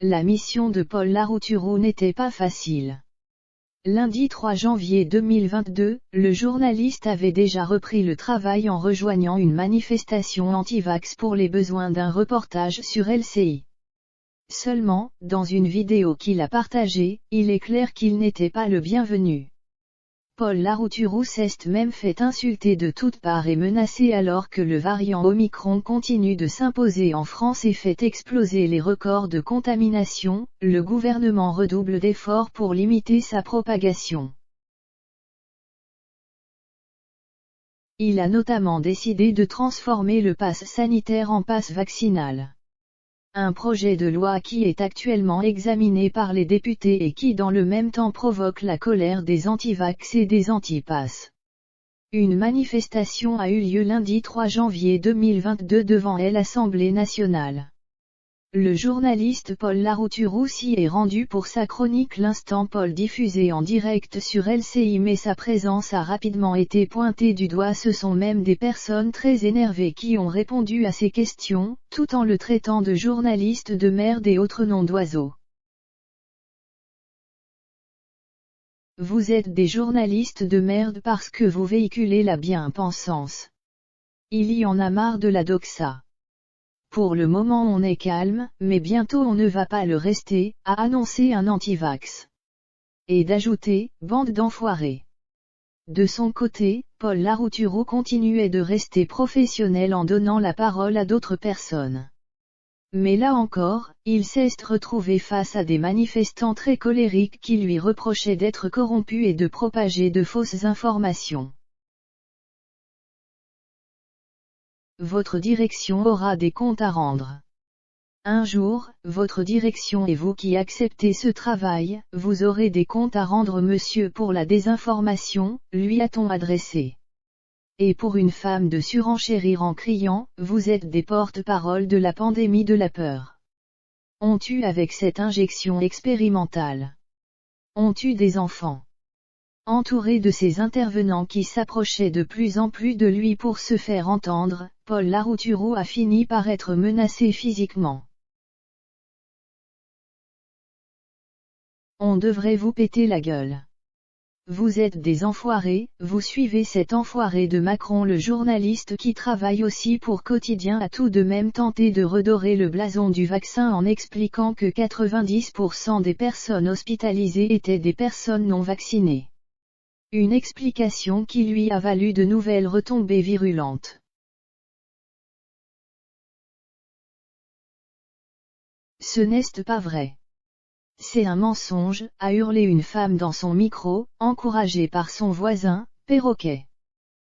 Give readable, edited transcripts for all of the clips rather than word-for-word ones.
La mission de Paul Larouturou n'était pas facile. Lundi 3 janvier 2022, le journaliste avait déjà repris le travail en rejoignant une manifestation anti-vax pour les besoins d'un reportage sur LCI. Seulement, dans une vidéo qu'il a partagée, il est clair qu'il n'était pas le bienvenu. Paul Larouturou s'est même fait insulter de toutes parts et menacé alors que le variant Omicron continue de s'imposer en France et fait exploser les records de contamination. Le gouvernement redouble d'efforts pour limiter sa propagation. Il a notamment décidé de transformer le pass sanitaire en pass vaccinal. Un projet de loi qui est actuellement examiné par les députés et qui dans le même temps provoque la colère des anti-vax et des anti-pass. Une manifestation a eu lieu lundi 3 janvier 2022 devant l'Assemblée nationale. Le journaliste Paul Larouturou s'y est rendu pour sa chronique L'Instant Paul diffusée en direct sur LCI, mais sa présence a rapidement été pointée du doigt. Ce sont même des personnes très énervées qui ont répondu à ses questions, tout en le traitant de journaliste de merde et autres noms d'oiseaux. Vous êtes des journalistes de merde parce que vous véhiculez la bien-pensance. Il y en a marre de la doxa. Pour le moment on est calme, mais bientôt on ne va pas le rester, a annoncé un anti-vax. Et d'ajouter, bande d'enfoirés. De son côté, Paul Larouturou continuait de rester professionnel en donnant la parole à d'autres personnes. Mais là encore, il s'est retrouvé face à des manifestants très colériques qui lui reprochaient d'être corrompu et de propager de fausses informations. Votre direction aura des comptes à rendre. Un jour, votre direction et vous qui acceptez ce travail, vous aurez des comptes à rendre monsieur pour la désinformation, lui a-t-on adressé. Et pour une femme de surenchérir en criant, vous êtes des porte-parole de la pandémie de la peur. On tue avec cette injection expérimentale. On tue des enfants. Entouré de ces intervenants qui s'approchaient de plus en plus de lui pour se faire entendre, Paul Larouturou a fini par être menacé physiquement. On devrait vous péter la gueule. Vous êtes des enfoirés, vous suivez cet enfoiré de Macron. Le journaliste qui travaille aussi pour Quotidien a tout de même tenté de redorer le blason du vaccin en expliquant que 90% des personnes hospitalisées étaient des personnes non vaccinées. Une explication qui lui a valu de nouvelles retombées virulentes. Ce n'est pas vrai. C'est un mensonge, a hurlé une femme dans son micro, encouragée par son voisin, perroquet.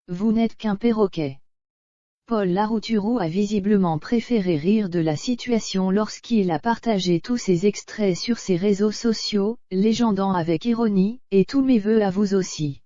Vous n'êtes qu'un perroquet. Paul Larouturou a visiblement préféré rire de la situation lorsqu'il a partagé tous ces extraits sur ses réseaux sociaux, légendant avec ironie, et tous mes vœux à vous aussi.